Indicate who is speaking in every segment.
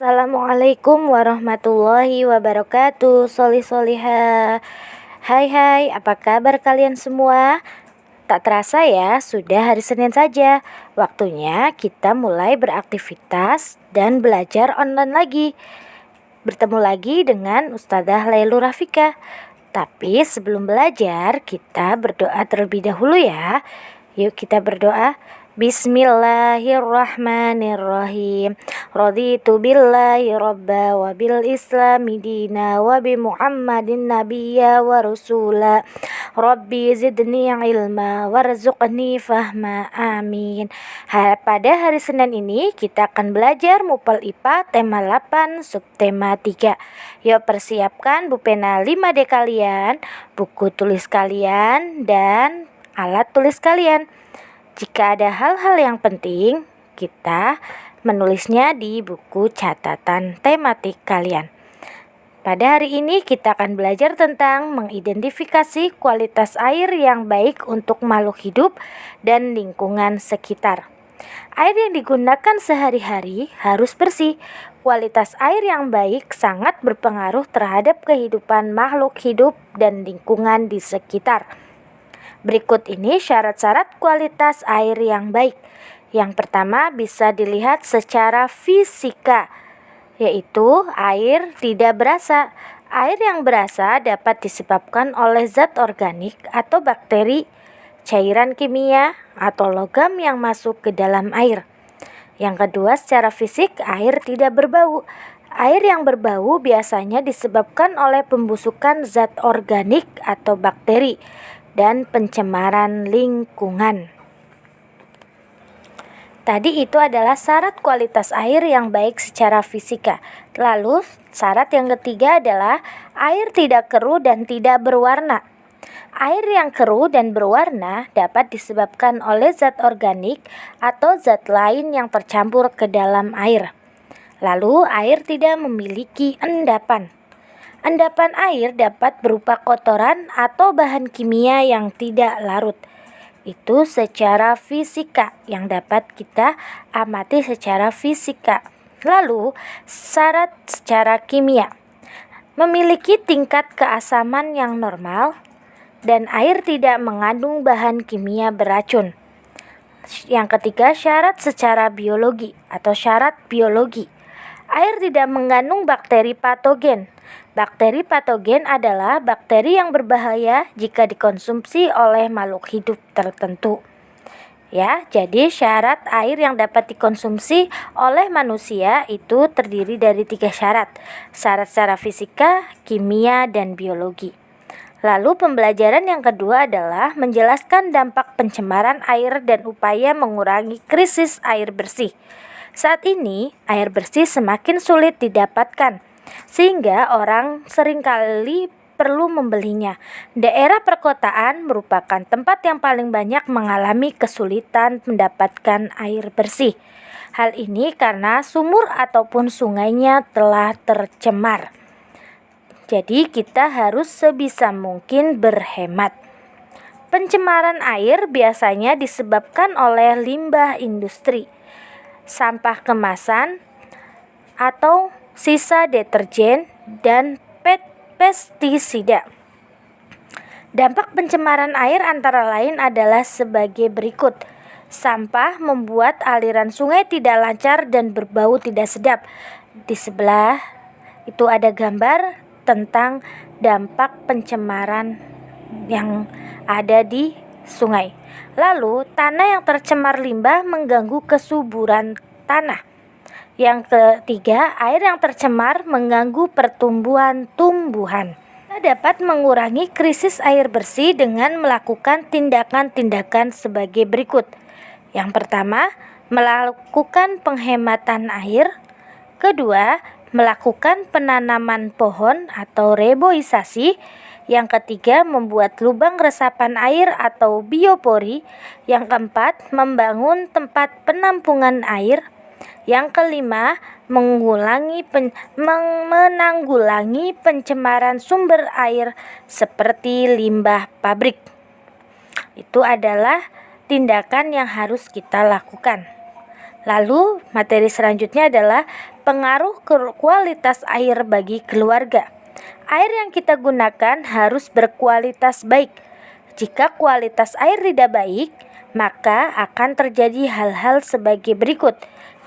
Speaker 1: Assalamualaikum warahmatullahi wabarakatuh. Solih-solihah. Hai, apa kabar kalian semua? Tak terasa ya, sudah hari Senin saja. Waktunya kita mulai beraktivitas dan belajar online lagi. Bertemu lagi dengan Ustadzah Lailur Rafika. Tapi sebelum belajar, kita berdoa terlebih dahulu ya. Yuk kita berdoa. Bismillahirrahmanirrahim. Raditu billahi robba wa bil islami dina wa bi muhammadin nabiyya wa rasula. Rabbi zidni ilma warzuqni fahma, amin. Pada hari Senin ini kita akan belajar Mupal IPA tema 8 subtema 3. Yuk persiapkan pulpen 5D kalian, buku tulis kalian, dan alat tulis kalian. Jika ada hal-hal yang penting, kita menulisnya di buku catatan tematik kalian. Pada hari ini kita akan belajar tentang mengidentifikasi kualitas air yang baik untuk makhluk hidup dan lingkungan sekitar. Air yang digunakan sehari-hari harus bersih. Kualitas air yang baik sangat berpengaruh terhadap kehidupan makhluk hidup dan lingkungan di sekitar. Berikut ini syarat-syarat kualitas air yang baik. Yang pertama bisa dilihat secara fisika, yaitu air tidak berasa. Air yang berasa dapat disebabkan oleh zat organik atau bakteri, cairan kimia, atau logam yang masuk ke dalam air. Yang kedua, secara fisik air tidak berbau. Air yang berbau biasanya disebabkan oleh pembusukan zat organik atau bakteri dan pencemaran lingkungan. Tadi itu adalah syarat kualitas air yang baik secara fisika. Lalu syarat yang ketiga adalah air tidak keruh dan tidak berwarna. Air yang keruh dan berwarna dapat disebabkan oleh zat organik atau zat lain yang tercampur ke dalam air. Lalu air tidak memiliki endapan. Endapan air dapat berupa kotoran atau bahan kimia yang tidak larut. Itu secara fisika yang dapat kita amati secara fisika. Lalu syarat secara kimia. Memiliki tingkat keasaman yang normal dan air tidak mengandung bahan kimia beracun. Yang ketiga, syarat secara biologi atau syarat biologi. Air tidak mengandung bakteri patogen. Bakteri patogen adalah bakteri yang berbahaya jika dikonsumsi oleh makhluk hidup tertentu. Ya, jadi syarat air yang dapat dikonsumsi oleh manusia itu terdiri dari 3 syarat. Syarat secara fisika, kimia, dan biologi. Lalu pembelajaran yang kedua adalah menjelaskan dampak pencemaran air dan upaya mengurangi krisis air bersih. Saat ini, air bersih semakin sulit didapatkan, sehingga orang seringkali perlu membelinya. Daerah perkotaan merupakan tempat yang paling banyak mengalami kesulitan mendapatkan air bersih. Hal ini karena sumur ataupun sungainya telah tercemar. Jadi kita harus sebisa mungkin berhemat. Pencemaran air biasanya disebabkan oleh limbah industri, sampah kemasan, atau sisa deterjen, dan pestisida. Dampak pencemaran air antara lain adalah sebagai berikut. Sampah membuat aliran sungai tidak lancar dan berbau tidak sedap. Di sebelah itu ada gambar tentang dampak pencemaran yang ada di sungai. Lalu, tanah yang tercemar limbah mengganggu kesuburan tanah. Yang ketiga, air yang tercemar mengganggu pertumbuhan tumbuhan. Kita dapat mengurangi krisis air bersih dengan melakukan tindakan-tindakan sebagai berikut. Yang pertama, melakukan penghematan air. Kedua, melakukan penanaman pohon atau reboisasi. Yang ketiga, membuat lubang resapan air atau biopori. Yang keempat, membangun tempat penampungan air. Yang kelima, menanggulangi pencemaran sumber air seperti limbah pabrik. Itu adalah tindakan yang harus kita lakukan. Lalu materi selanjutnya adalah pengaruh kualitas air bagi keluarga. Air yang kita gunakan harus berkualitas baik. Jika kualitas air tidak baik, maka akan terjadi hal-hal sebagai berikut.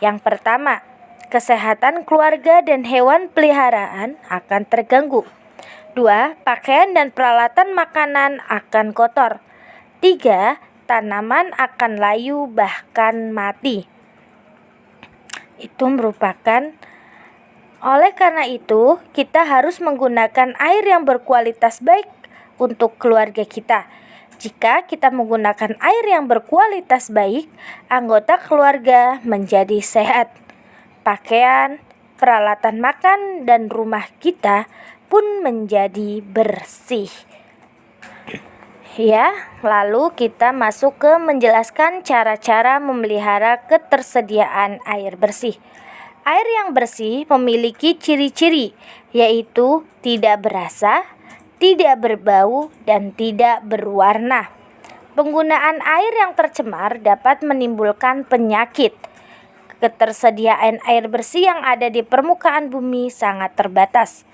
Speaker 1: Yang pertama, kesehatan keluarga dan hewan peliharaan akan terganggu. 2. Pakaian dan peralatan makanan akan kotor. 3. Tanaman akan layu bahkan mati. Oleh karena itu, kita harus menggunakan air yang berkualitas baik untuk keluarga kita. Jika kita menggunakan air yang berkualitas baik, anggota keluarga menjadi sehat. Pakaian, peralatan makan, dan rumah kita pun menjadi bersih. Ya, lalu kita masuk ke menjelaskan cara-cara memelihara ketersediaan air bersih. Air yang bersih memiliki ciri-ciri, yaitu tidak berasa, tidak berbau, dan tidak berwarna. Penggunaan air yang tercemar dapat menimbulkan penyakit. Ketersediaan air bersih yang ada di permukaan bumi sangat terbatas.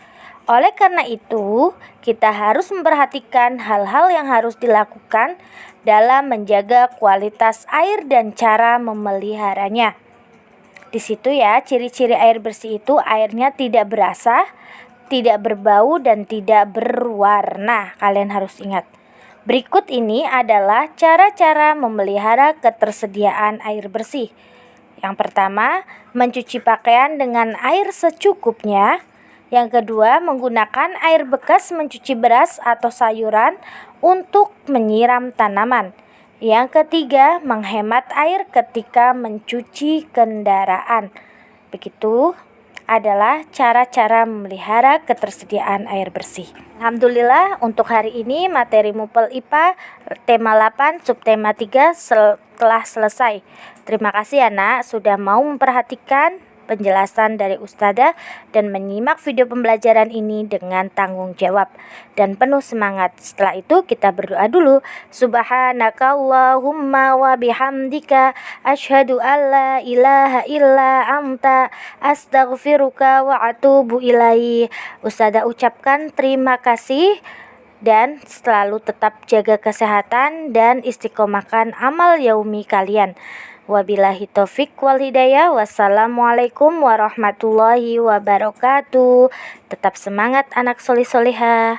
Speaker 1: Oleh karena itu, kita harus memperhatikan hal-hal yang harus dilakukan dalam menjaga kualitas air dan cara memeliharanya. Di situ ya, ciri-ciri air bersih itu airnya tidak berasa, tidak berbau, dan tidak berwarna. Kalian harus ingat. Berikut ini adalah cara-cara memelihara ketersediaan air bersih. Yang pertama, mencuci pakaian dengan air secukupnya. Yang kedua, menggunakan air bekas mencuci beras atau sayuran untuk menyiram tanaman. Yang ketiga, menghemat air ketika mencuci kendaraan. Begitu adalah cara-cara memelihara ketersediaan air bersih. Alhamdulillah, untuk hari ini materi Mupel IPA tema 8 subtema 3 telah selesai. Terima kasih anak sudah mau memperhatikan penjelasan dari Ustadzah dan menyimak video pembelajaran ini dengan tanggung jawab dan penuh semangat. Setelah itu kita berdoa dulu. Subhanakallahumma wa bihamdika asyhadu alla ilaha illa anta astaghfiruka wa atubu ilaih. Ustadzah ucapkan terima kasih dan selalu tetap jaga kesehatan dan istiqomahkan amal yaumi kalian. Wabillahi taufik wal hidayah. Wassalamualaikum warahmatullahi wabarakatuh. Tetap semangat anak solih solihah.